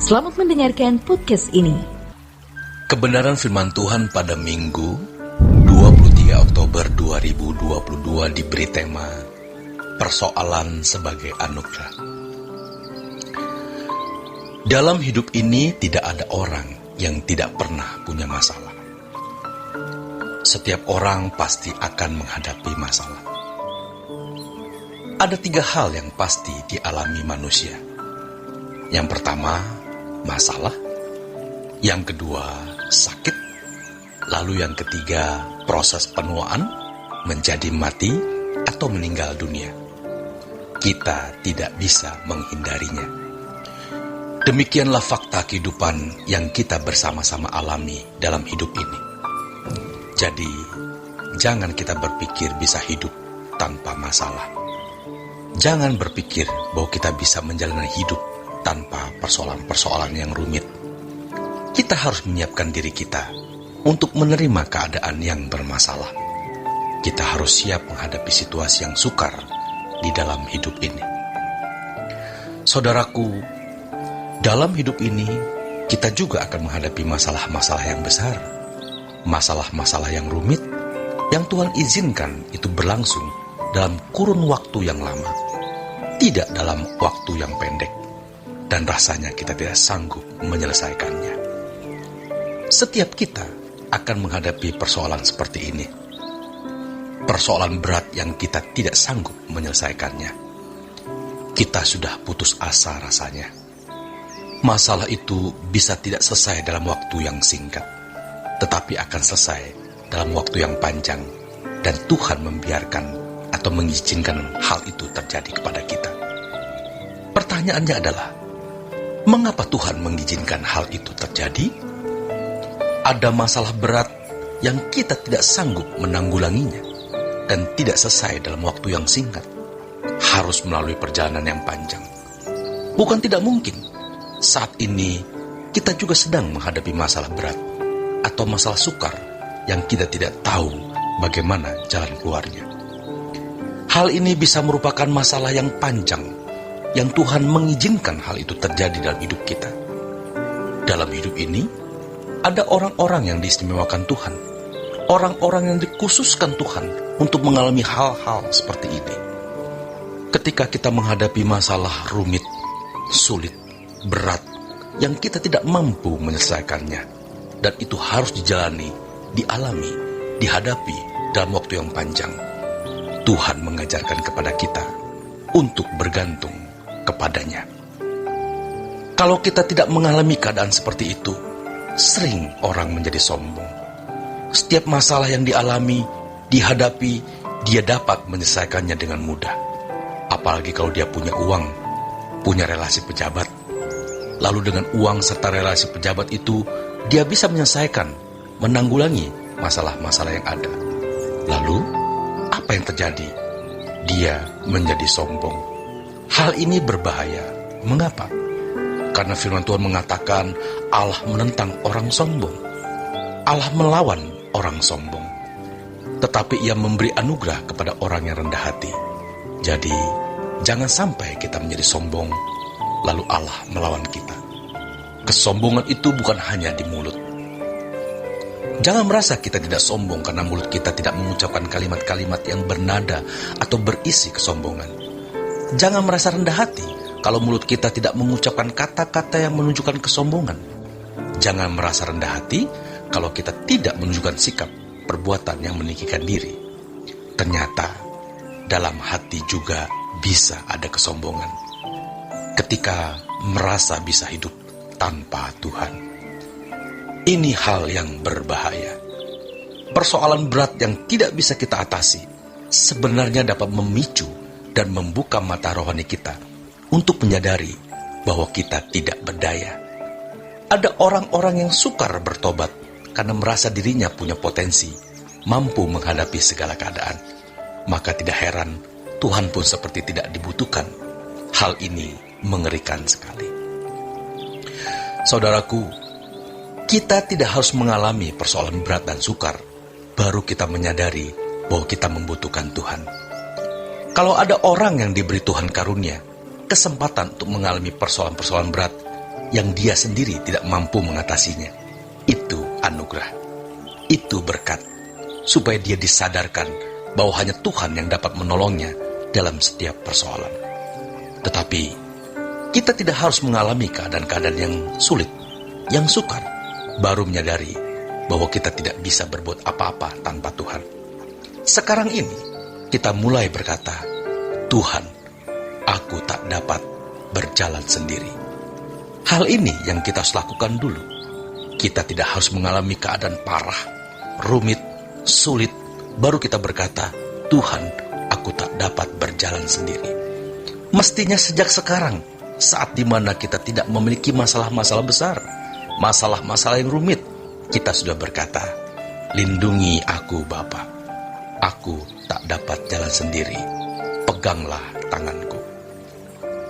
Selamat mendengarkan podcast ini. Kebenaran firman Tuhan pada Minggu 23 Oktober 2022 diberi tema Persoalan sebagai anugerah. Dalam hidup ini tidak ada orang yang tidak pernah punya masalah. Setiap orang pasti akan menghadapi masalah. Ada 3 hal yang pasti dialami manusia. Yang pertama, masalah. Yang kedua, sakit. Lalu yang ketiga, proses penuaan menjadi mati atau meninggal dunia. Kita tidak bisa menghindarinya. Demikianlah fakta kehidupan yang kita bersama-sama alami dalam hidup ini. Jadi, jangan kita berpikir bisa hidup tanpa masalah. Jangan berpikir bahwa kita bisa menjalani hidup tanpa persoalan-persoalan yang rumit. Kita harus menyiapkan diri kita untuk menerima keadaan yang bermasalah. Kita harus siap menghadapi situasi yang sukar di dalam hidup ini. Saudaraku, dalam hidup ini kita juga akan menghadapi masalah-masalah yang besar, masalah-masalah yang rumit, yang Tuhan izinkan itu berlangsung dalam kurun waktu yang lama, tidak dalam waktu yang pendek. Dan rasanya kita tidak sanggup menyelesaikannya. Setiap kita akan menghadapi persoalan seperti ini. Persoalan berat yang kita tidak sanggup menyelesaikannya. Kita sudah putus asa rasanya. Masalah itu bisa tidak selesai dalam waktu yang singkat, tetapi akan selesai dalam waktu yang panjang. Dan Tuhan membiarkan atau mengizinkan hal itu terjadi kepada kita. Pertanyaannya adalah, mengapa Tuhan mengizinkan hal itu terjadi? Ada masalah berat yang kita tidak sanggup menanggulanginya dan tidak selesai dalam waktu yang singkat. Harus melalui perjalanan yang panjang. Bukan tidak mungkin, saat ini kita juga sedang menghadapi masalah berat atau masalah sukar yang kita tidak tahu bagaimana jalan keluarnya. Hal ini bisa merupakan masalah yang panjang, yang Tuhan mengizinkan hal itu terjadi dalam hidup kita. Dalam hidup ini, ada orang-orang yang diistimewakan Tuhan, orang-orang yang dikhususkan Tuhan untuk mengalami hal-hal seperti ini. Ketika kita menghadapi masalah rumit, sulit, berat, yang kita tidak mampu menyelesaikannya, dan itu harus dijalani, dialami, dihadapi dalam waktu yang panjang, Tuhan mengajarkan kepada kita untuk bergantung kepadanya. Kalau kita tidak mengalami keadaan seperti itu, sering orang menjadi sombong. Setiap masalah yang dialami, dihadapi, dia dapat menyelesaikannya dengan mudah. Apalagi kalau dia punya uang, punya relasi pejabat. Lalu dengan uang serta relasi pejabat itu, dia bisa menyelesaikan, menanggulangi masalah-masalah yang ada. Lalu, apa yang terjadi? Dia menjadi sombong. Hal ini berbahaya. Mengapa? Karena firman Tuhan mengatakan Allah menentang orang sombong. Allah melawan orang sombong. Tetapi Ia memberi anugerah kepada orang yang rendah hati. Jadi, jangan sampai kita menjadi sombong, lalu Allah melawan kita. Kesombongan itu bukan hanya di mulut. Jangan merasa kita tidak sombong karena mulut kita tidak mengucapkan kalimat-kalimat yang bernada atau berisi kesombongan. Jangan merasa rendah hati kalau mulut kita tidak mengucapkan kata-kata yang menunjukkan kesombongan. Jangan merasa rendah hati kalau kita tidak menunjukkan sikap perbuatan yang meninggikan diri. Ternyata dalam hati juga bisa ada kesombongan ketika merasa bisa hidup tanpa Tuhan. Ini hal yang berbahaya. Persoalan berat yang tidak bisa kita atasi sebenarnya dapat memicu dan membuka mata rohani kita untuk menyadari bahwa kita tidak berdaya. Ada orang-orang yang sukar bertobat karena merasa dirinya punya potensi, mampu menghadapi segala keadaan. Maka tidak heran Tuhan pun seperti tidak dibutuhkan. Hal ini mengerikan sekali. Saudaraku, kita tidak harus mengalami persoalan berat dan sukar baru kita menyadari bahwa kita membutuhkan Tuhan. Kalau ada orang yang diberi Tuhan karunia, kesempatan untuk mengalami persoalan-persoalan berat yang dia sendiri tidak mampu mengatasinya. Itu anugerah, itu berkat, supaya dia disadarkan bahwa hanya Tuhan yang dapat menolongnya dalam setiap persoalan. Tetapi kita tidak harus mengalami keadaan-keadaan yang sulit, yang sukar, baru menyadari bahwa kita tidak bisa berbuat apa-apa tanpa Tuhan. Sekarang ini kita mulai berkata, Tuhan, aku tak dapat berjalan sendiri. Hal ini yang kita harus lakukan dulu. Kita tidak harus mengalami keadaan parah, rumit, sulit, baru kita berkata, Tuhan, aku tak dapat berjalan sendiri. Mestinya sejak sekarang, saat dimana kita tidak memiliki masalah-masalah besar, masalah-masalah yang rumit, kita sudah berkata, lindungi aku Bapa, aku tak dapat jalan sendiri, peganglah tanganku.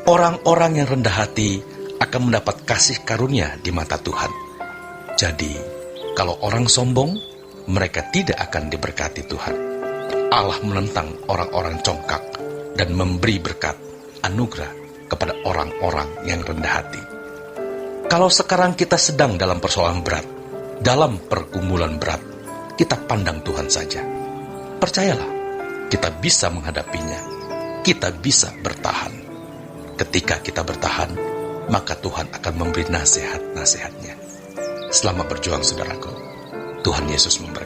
Orang-orang yang rendah hati akan mendapat kasih karunia di mata Tuhan. Jadi, kalau orang sombong, mereka tidak akan diberkati Tuhan. Allah menentang orang-orang congkak dan memberi berkat, anugerah kepada orang-orang yang rendah hati. Kalau sekarang kita sedang dalam persoalan berat, dalam pergumulan berat, kita pandang Tuhan saja. Percayalah, kita bisa menghadapinya. Kita bisa bertahan. Ketika kita bertahan, maka Tuhan akan memberi nasihat-nasihatnya. Selamat berjuang, saudaraku. Tuhan Yesus memberkati.